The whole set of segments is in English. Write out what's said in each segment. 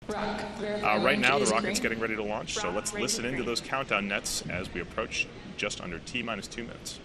Right now, the rocket's getting ready to launch, so let's listen into those countdown nets as we approach just under T-minus 2 minutes.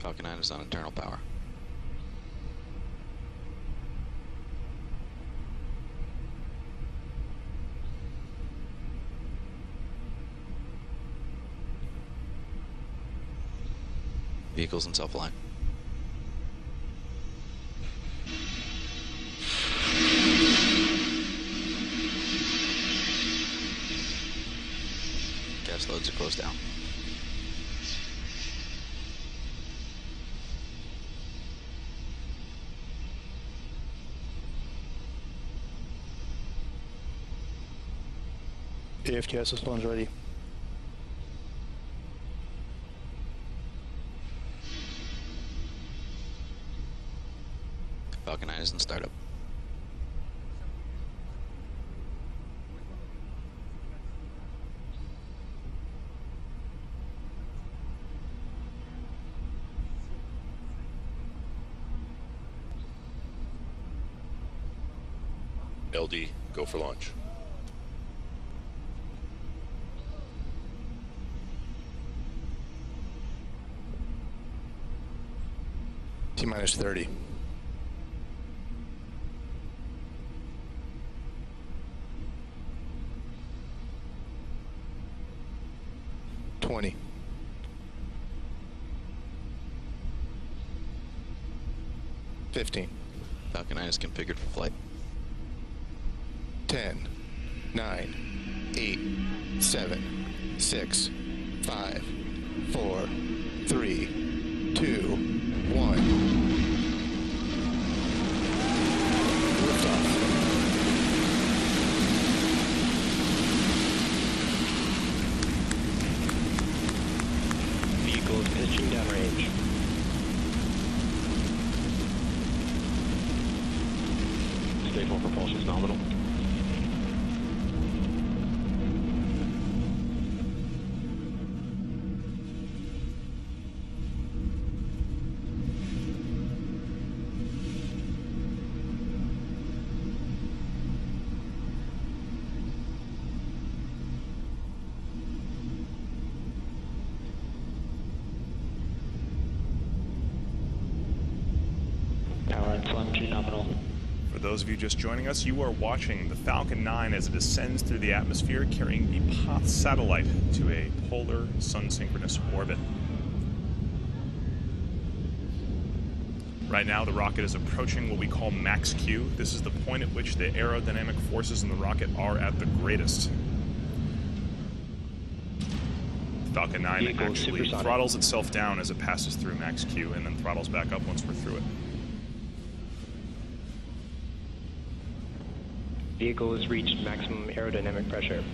Falcon 9 is on internal power. Vehicles in self-line. Gas loads are closed down. AFTS response ready. Falcon 9 is in startup. LD, go for launch. T-minus 30. $20. 15. Falcon 9 is configured for flight. 10, 9, 8, 7, 6, 5, 4, 3, 2, 1. Liftoff. Vehicle is pitching downrange. Stage 1 propulsion is nominal. Power and telemetry nominal. For those of you just joining us, you are watching the Falcon 9 as it descends through the atmosphere, carrying the POTH satellite to a polar sun-synchronous orbit. Right now, the rocket is approaching what we call max Q. This is the point at which the aerodynamic forces in the rocket are at the greatest. The Falcon 9 Vehicle actually supersonic. throttles itself down as it passes through max Q and then throttles back up once we're through it. Vehicle has reached maximum aerodynamic pressure.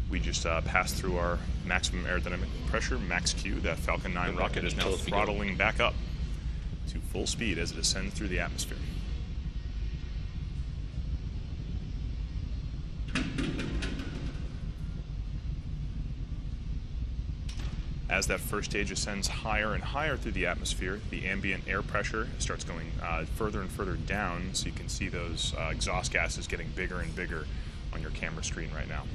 We just passed through our maximum aerodynamic pressure, max Q. That Falcon 9 rocket is now throttling back up to full speed as it ascends through the atmosphere. As that first stage ascends higher and higher through the atmosphere, the ambient air pressure starts going further and further down, so you can see those exhaust gases getting bigger and bigger on your camera screen right now.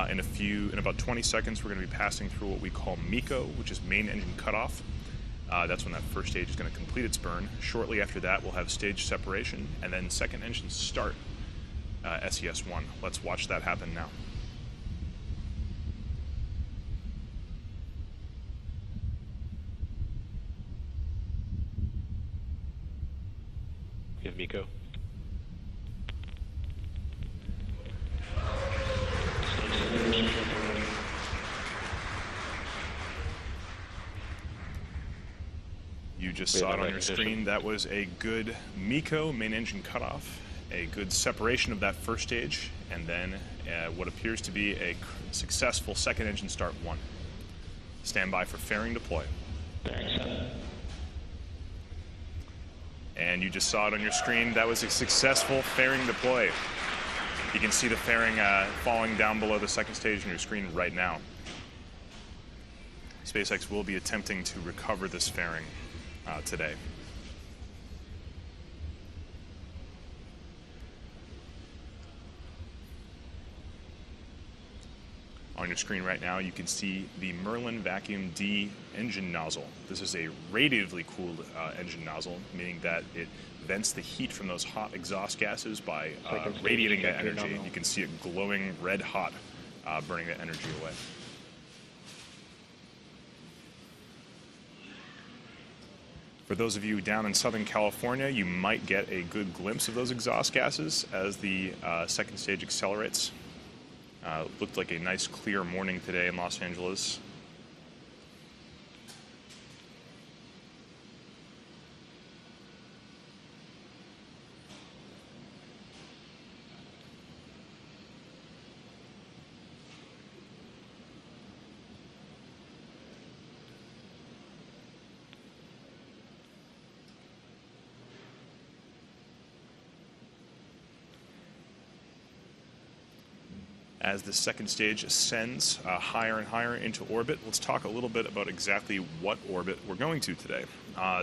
In about 20 seconds, we're going to be passing through what we call MECO, which is main engine cutoff. That's when that first stage is going to complete its burn. Shortly after that, we'll have stage separation, and then second engine start, SES-1. Let's watch that happen now. We have MECO. You just saw it on your screen. That was a good MECO, main engine cutoff, a good separation of that first stage, and then what appears to be a successful second engine start 1. Stand by for fairing deploy. Bearing 7. And you just saw it on your screen. That was a successful fairing deploy. You can see the fairing falling down below the second stage on your screen right now. SpaceX will be attempting to recover this fairing today. On your screen right now, you can see the Merlin Vacuum D engine nozzle. This is a radiatively cooled engine nozzle, meaning that it vents the heat from those hot exhaust gases by radiating that energy. You can see it glowing red hot, burning that energy away. For those of you down in Southern California, you might get a good glimpse of those exhaust gases as the second stage accelerates. Looked like a nice clear morning today in Los Angeles. As the second stage ascends higher and higher into orbit, let's talk a little bit about exactly what orbit we're going to today.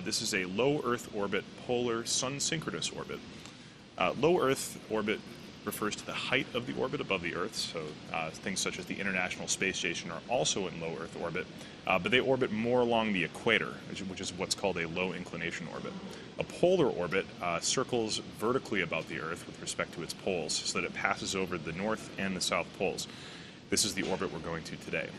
This is a low Earth orbit polar sun-synchronous orbit. Low Earth orbit refers to the height of the orbit above the Earth, so things such as the International Space Station are also in low Earth orbit, but they orbit more along the equator, which is what's called a low inclination orbit. A polar orbit circles vertically about the Earth with respect to its poles, so that it passes over the north and the south poles. This is the orbit we're going to today.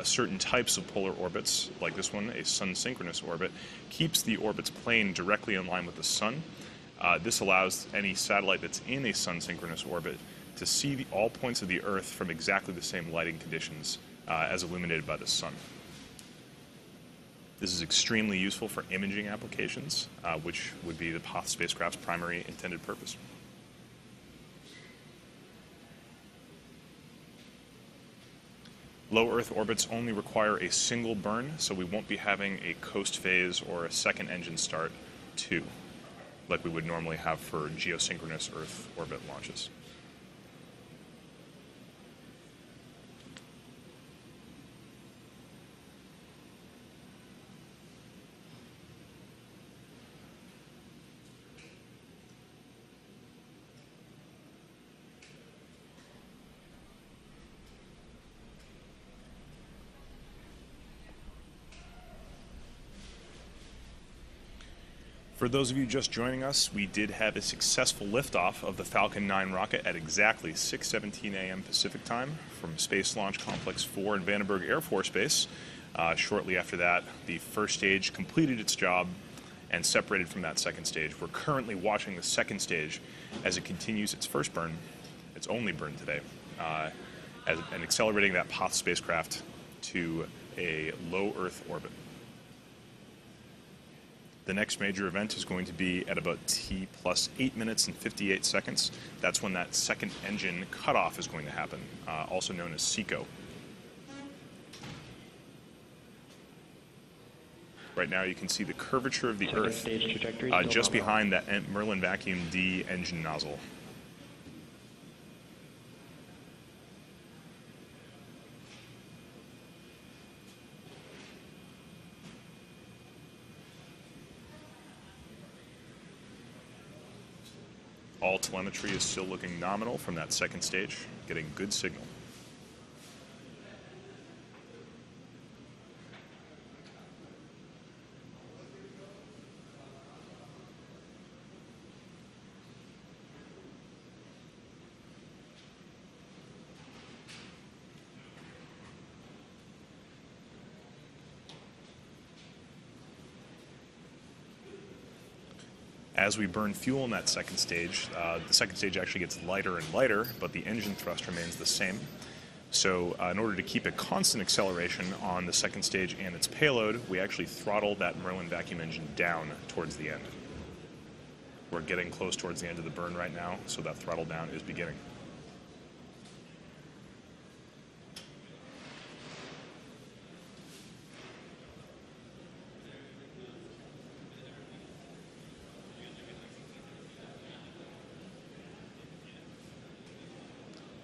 Certain types of polar orbits, like this one, a sun-synchronous orbit, keeps the orbit's plane directly in line with the sun. This allows any satellite that's in a sun-synchronous orbit to see all points of the Earth from exactly the same lighting conditions as illuminated by the sun. This is extremely useful for imaging applications, which would be the POTH spacecraft's primary intended purpose. Low Earth orbits only require a single burn, so we won't be having a coast phase or a second engine start 2, like we would normally have for geosynchronous Earth orbit launches. For those of you just joining us, we did have a successful liftoff of the Falcon 9 rocket at exactly 6:17 a.m. Pacific time from Space Launch Complex 4 in Vandenberg Air Force Base. Shortly after that, the first stage completed its job and separated from that second stage. We're currently watching the second stage as it continues its first burn, its only burn today, and accelerating that POTH spacecraft to a low Earth orbit. The next major event is going to be at about T plus 8 minutes and 58 seconds. That's when that second engine cutoff is going to happen, also known as SECO. Right now you can see the curvature of the Earth just behind that Merlin Vacuum D engine nozzle. All telemetry is still looking nominal from that second stage, getting good signal. As we burn fuel in that second stage, the second stage actually gets lighter and lighter, but the engine thrust remains the same. So in order to keep a constant acceleration on the second stage and its payload, we actually throttle that Merlin vacuum engine down towards the end. We're getting close towards the end of the burn right now, so that throttle down is beginning.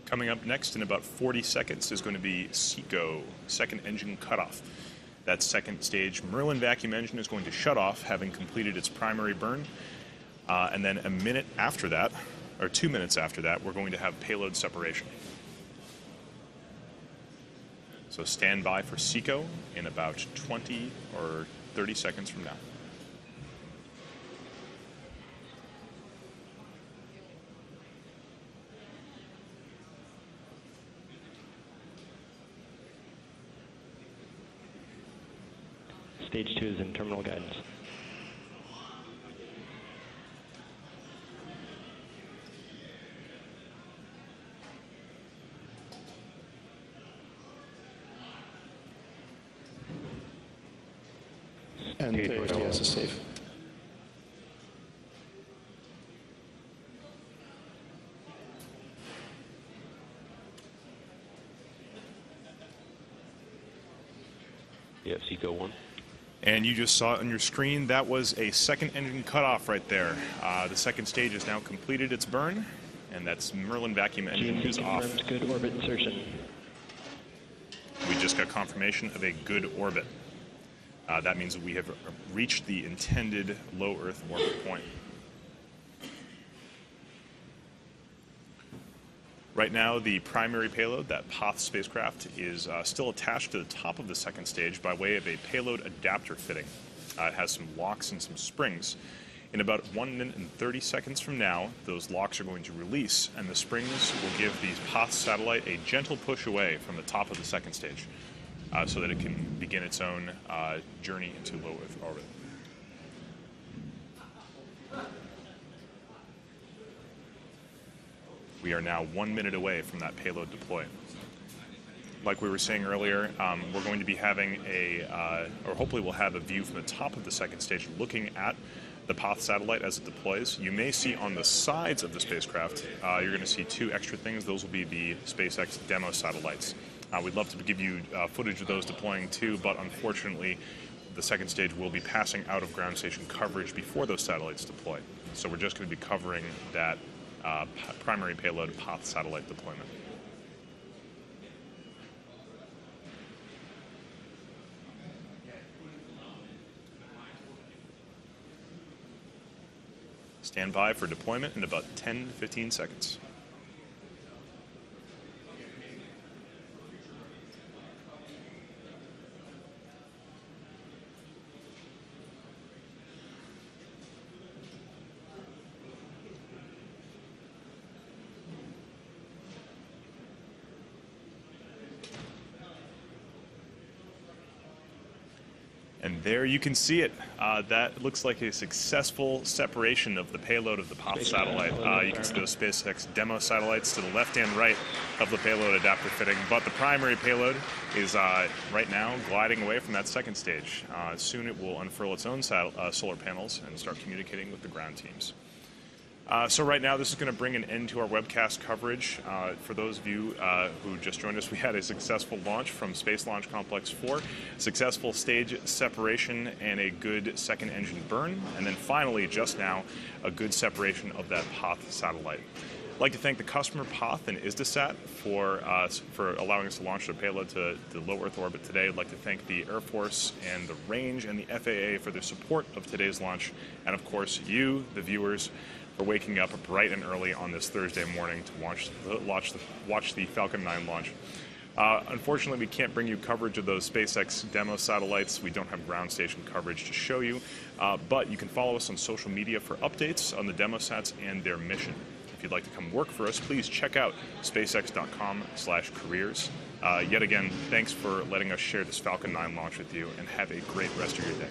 Coming up next in about 40 seconds is going to be SECO, second engine cutoff. That second stage Merlin vacuum engine is going to shut off, having completed its primary burn. And then a minute after that, or 2 minutes after that, we're going to have payload separation. So stand by for SECO in about 20 or 30 seconds from now. Stage 2 is in terminal guidance. And Stage the two. ATS is safe. Yeah, SECO 1. And you just saw on your screen, that was a second engine cutoff right there. The second stage has now completed its burn, and that's Merlin vacuum engine is off. Confirmed good orbit insertion. We just got confirmation of a good orbit. That means we have reached the intended low Earth orbit point. Right now, the primary payload, that POTH spacecraft, is still attached to the top of the second stage by way of a payload adapter fitting. It has some locks and some springs. In about 1 minute and 30 seconds from now, those locks are going to release, and the springs will give the POTH satellite a gentle push away from the top of the second stage so that it can begin its own journey into low Earth orbit. We are now 1 minute away from that payload deploy. Like we were saying earlier, we're going to be having or hopefully we'll have a view from the top of the second stage looking at the POTH satellite as it deploys. You may see on the sides of the spacecraft, you're going to see 2 extra things. Those will be the SpaceX demo satellites. We'd love to give you footage of those deploying too, but unfortunately, the second stage will be passing out of ground station coverage before those satellites deploy. So we're just going to be covering that primary payload POTH satellite deployment. Stand by for deployment in about 10 to 15 seconds. And there you can see it. That looks like a successful separation of the payload of the POTH satellite. You can see those SpaceX demo satellites to the left and right of the payload adapter fitting. But the primary payload is right now gliding away from that second stage. Soon it will unfurl its own solar panels and start communicating with the ground teams. So right now, this is going to bring an end to our webcast coverage. For those of you who just joined us, we had a successful launch from Space Launch Complex 4, successful stage separation and a good second engine burn, and then finally, just now, a good separation of that POTH satellite. I'd like to thank the customer POTH and ISDASAT for allowing us to launch their payload to low Earth orbit today. I'd like to thank the Air Force and the Range and the FAA for their support of today's launch, and of course, you, the viewers, for waking up bright and early on this Thursday morning to watch the Falcon 9 launch. Unfortunately, we can't bring you coverage of those SpaceX demo satellites. We don't have ground station coverage to show you, but you can follow us on social media for updates on the demo sats and their mission. If you'd like to come work for us, please check out spacex.com/careers. Yet again, thanks for letting us share this Falcon 9 launch with you, and have a great rest of your day.